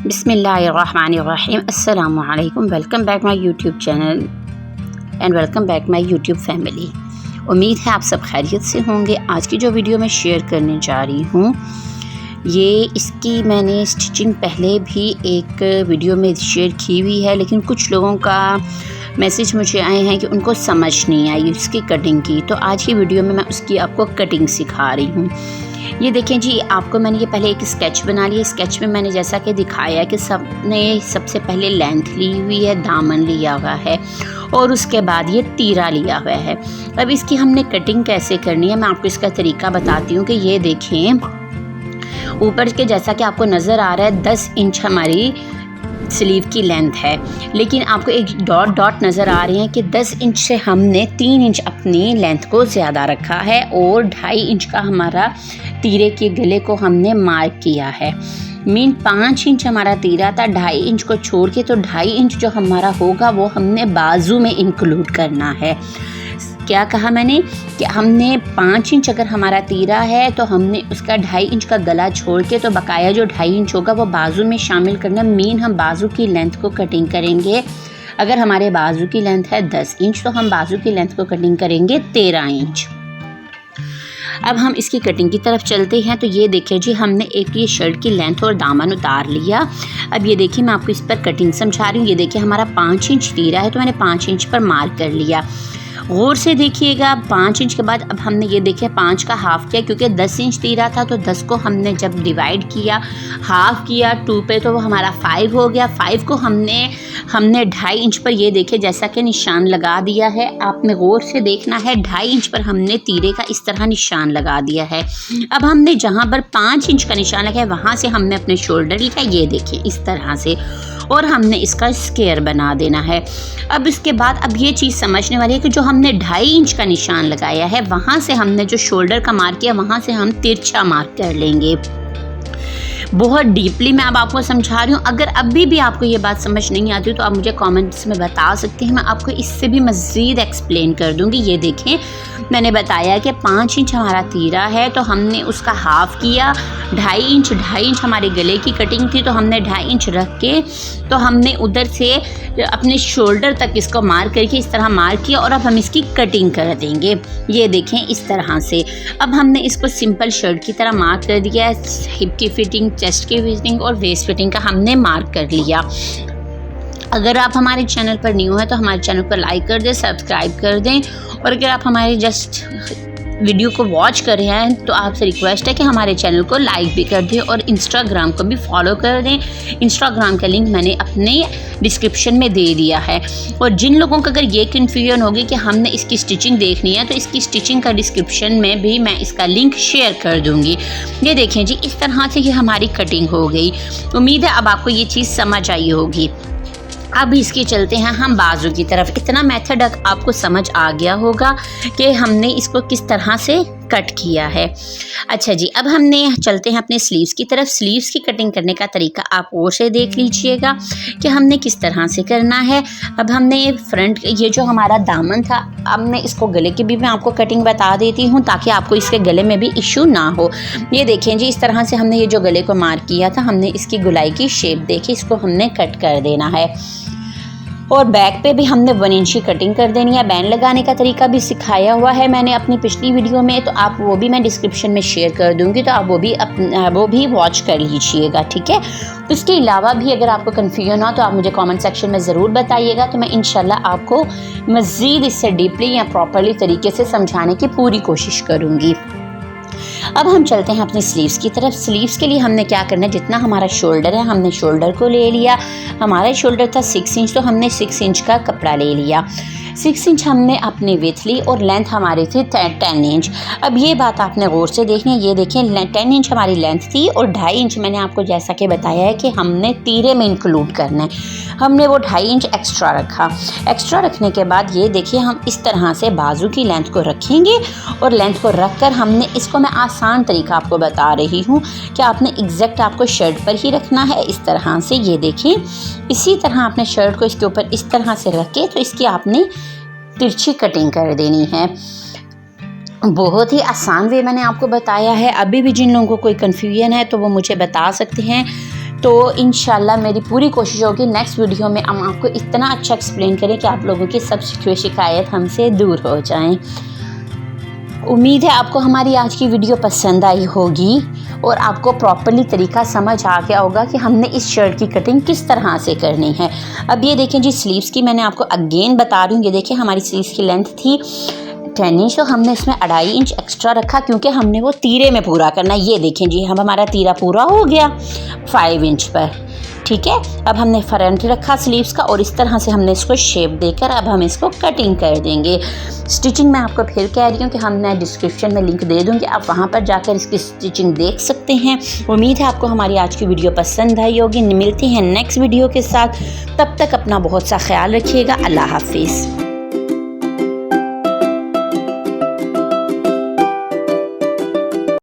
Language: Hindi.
बिस्मिल्लाहिर्रहमानिर्रहीम। अस्सलामु अलैकुम। Welcome back my YouTube channel and welcome back my YouTube family. उम्मीद है आप सब खैरियत से होंगे। आज की जो वीडियो मैं शेयर करने जा रही हूँ इसकी मैंने स्टिचिंग पहले भी एक वीडियो में शेयर की हुई है, लेकिन कुछ लोगों का मैसेज मुझे आए हैं कि उनको समझ नहीं आई उसकी कटिंग की। तो आज की वीडियो में मैं उसकी आपको कटिंग सिखा रही हूँ। ये देखें जी, आपको मैंने ये पहले एक स्केच बना लिया। स्केच में मैंने जैसा कि दिखाया कि सबसे पहले लेंथ ली हुई है, दामन लिया हुआ है और उसके बाद ये तीरा लिया हुआ है। अब इसकी हमने कटिंग कैसे करनी है मैं आपको इसका तरीका बताती हूँ। कि ये देखें, ऊपर के जैसा कि आपको नज़र आ रहा है 10 इंच हमारी स्लीव की लेंथ है, लेकिन आपको एक डॉट डॉट नज़र आ रहे हैं कि 10 इंच से हमने 3 इंच अपनी लेंथ को ज़्यादा रखा है और 2.5 इंच का हमारा तीरे के गले को हमने मार्क किया है। मीन 5 इंच हमारा तीरा था, 2.5 इंच को छोड़ के, तो 2.5 इंच जो हमारा होगा वो हमने बाजू में इंक्लूड करना है। क्या कहा मैंने कि हमने 5 इंच अगर हमारा तीरा है तो हमने उसका 2.5 इंच का गला छोड़ के तो बकाया जो 2.5 इंच होगा वो बाजू में शामिल करना। मीन हम बाजू की लेंथ को कटिंग करेंगे। अगर हमारे बाजू की लेंथ है 10 इंच तो हम बाजू की लेंथ को कटिंग करेंगे 13 इंच। अब हम इसकी कटिंग की तरफ चलते हैं। तो ये देखिए जी, हमने एक ये शर्ट की लेंथ और दामन उतार लिया। अब ये देखिए, मैं आपको इस पर कटिंग समझा रही हूँ। ये देखिए, हमारा 5 इंच तीरा है तो मैंने 5 इंच पर मार्क कर लिया। गौर से देखिएगा, 5 इंच के बाद अब हमने ये देखिए 5 का हाफ़ किया, क्योंकि 10 इंच तीरा था तो 10 को हमने जब डिवाइड किया, हाफ़ किया 2 पे, तो वो हमारा 5 हो गया। 5 को हमने 2.5 इंच पर ये देखिए जैसा कि निशान लगा दिया है। आपने गौर से देखना है, 2.5 इंच पर हमने तीरे का इस तरह निशान लगा दिया है। अब हमने जहाँ पर 5 इंच का निशान लगा है वहाँ से हमने अपने शोल्डर लिखा, ये देखिए इस तरह से, और हमने इसका स्क्वायर बना देना है। अब इसके बाद अब ये चीज़ समझने वाली है कि जो हमने 2.5 इंच का निशान लगाया है वहाँ से हमने जो शोल्डर का मार्क किया वहाँ से हम तिरछा मार्क कर लेंगे। बहुत डीपली मैं अब आपको समझा रही हूँ। अगर अभी भी आपको ये बात समझ नहीं आती तो आप मुझे कमेंट्स में बता सकते हैं, मैं आपको इससे भी मज़ीद एक्सप्लेन कर दूँगी। ये देखें, मैंने बताया कि 5 इंच हमारा तीरा है तो हमने उसका हाफ़ किया, 2.5 इंच हमारे गले की कटिंग थी तो हमने 2.5 इंच रख के तो हमने उधर से अपने शोल्डर तक इसको मार्क करके इस तरह मार्क किया और अब हम इसकी कटिंग कर देंगे। ये देखें इस तरह से। अब हमने इसको सिंपल शर्ट की तरह मार्क कर दिया। हिप की फिटिंग, चेस्ट की फिटिंग और वेस्ट फिटिंग का हमने मार्क कर लिया। अगर आप हमारे चैनल पर न्यू हैं तो हमारे चैनल पर लाइक कर दें, सब्सक्राइब कर दें, और अगर आप हमारे जस्ट वीडियो को वॉच कर रहे हैं तो आपसे रिक्वेस्ट है कि हमारे चैनल को लाइक भी कर दें और इंस्टाग्राम को भी फॉलो कर दें। इंस्टाग्राम का लिंक मैंने अपने डिस्क्रिप्शन में दे दिया है। और जिन लोगों को अगर ये कन्फ्यूजन होगी कि हमने इसकी स्टिचिंग देखनी है तो इसकी स्टिचिंग का डिस्क्रिप्शन में भी मैं इसका लिंक शेयर कर दूँगी। ये देखें जी, इस तरह से ये हमारी कटिंग हो गई। उम्मीद है अब आपको ये चीज़ समझ आई होगी। अब इसके चलते हैं हम बाजू की तरफ। इतना मेथड आपको समझ आ गया होगा कि हमने इसको किस तरह से कट किया है। अच्छा जी, अब हमने चलते हैं अपने स्लीव्स की तरफ। स्लीव्स की कटिंग करने का तरीका आप और से देख लीजिएगा कि हमने किस तरह से करना है। अब हमने फ्रंट, ये जो हमारा दामन था, हमने इसको गले की भी मैं आपको कटिंग बता देती हूँ ताकि आपको इसके गले में भी इशू ना हो। ये देखें जी, इस तरह से हमने ये जो गले को मार्क किया था, हमने इसकी गुलाई की शेप देखी, इसको हमने कट कर देना है। और बैक पे भी हमने 1 इंच की कटिंग कर देनी है। बैंड लगाने का तरीका भी सिखाया हुआ है मैंने अपनी पिछली वीडियो में, तो आप वो भी मैं डिस्क्रिप्शन में शेयर कर दूंगी, तो आप वो भी वॉच कर लीजिएगा, ठीक है। इसके अलावा भी अगर आपको कन्फ्यूजन हो तो आप मुझे कमेंट सेक्शन में ज़रूर बताइएगा, तो मैं इंशाल्लाह आपको मज़ीद इससे डीपली या प्रॉपरली तरीके से समझाने की पूरी कोशिश करूँगी। अब हम चलते हैं अपनी स्लीव्स की तरफ। स्लीव्स के लिए हमने क्या करना है, जितना हमारा शोल्डर है हमने शोल्डर को ले लिया। हमारा शोल्डर था 6 इंच तो हमने 6 इंच का कपड़ा ले लिया। 6 इंच हमने अपनी विड्थ ली और लेंथ हमारी थी 10 इंच। अब ये बात आपने गौर से देखनी है। ये देखें, 10 इंच हमारी लेंथ थी और 2.5 इंच मैंने आपको जैसा कि बताया है कि हमने तीरे में इंक्लूड करना है। हमने वो 2.5 इंच एक्स्ट्रा रखा। एक्स्ट्रा रखने के बाद ये देखिए, हम इस तरह से बाजू की लेंथ को रखेंगे और लेंथ को रख कर हमने इसको, मैं आसान तरीका आपको बता रही हूँ कि आपने एग्जैक्ट आपको शर्ट पर ही रखना है। इस तरह से ये देखें, इसी तरह आपने शर्ट को इसके ऊपर इस तरह से रख के तो इसकी आपने तिरछी कटिंग कर देनी है। बहुत ही आसान वे मैंने आपको बताया है। अभी भी जिन लोगों को कोई कन्फ्यूजन है तो वो मुझे बता सकते हैं। तो इंशाल्लाह मेरी पूरी कोशिश होगी नेक्स्ट वीडियो में हम आपको इतना अच्छा एक्सप्लेन करें कि आप लोगों की सब शिकायत हमसे दूर हो जाएं। उम्मीद है आपको हमारी आज की वीडियो पसंद आई होगी और आपको प्रॉपर्ली तरीका समझ आ गया होगा कि हमने इस शर्ट की कटिंग किस तरह से करनी है। अब ये देखें जी, स्लीव्स की मैंने आपको अगेन बता रही हूँ। ये देखिए हमारी स्लीव्स की लेंथ थी 10 इंच, तो हमने इसमें 2.5 इंच एक्स्ट्रा रखा क्योंकि हमने वो तीरे में पूरा करना है। ये देखें जी, हम हमारा तीरा पूरा हो गया 5 इंच पर। ठीक है, अब हमने फ्रंट रखा स्लीव्स का और इस तरह से हमने इसको शेप देकर अब हम इसको कटिंग कर देंगे। स्टिचिंग मैं आपको फिर कह रही हूँ कि हमने डिस्क्रिप्शन में लिंक दे दूँगी, आप वहाँ पर जाकर इसकी स्टिचिंग देख सकते हैं। उम्मीद है आपको हमारी आज की वीडियो पसंद आई होगी। मिलते हैं नेक्स्ट वीडियो के साथ, तब तक अपना बहुत सा ख्याल रखिएगा। अल्लाह हाफिज़।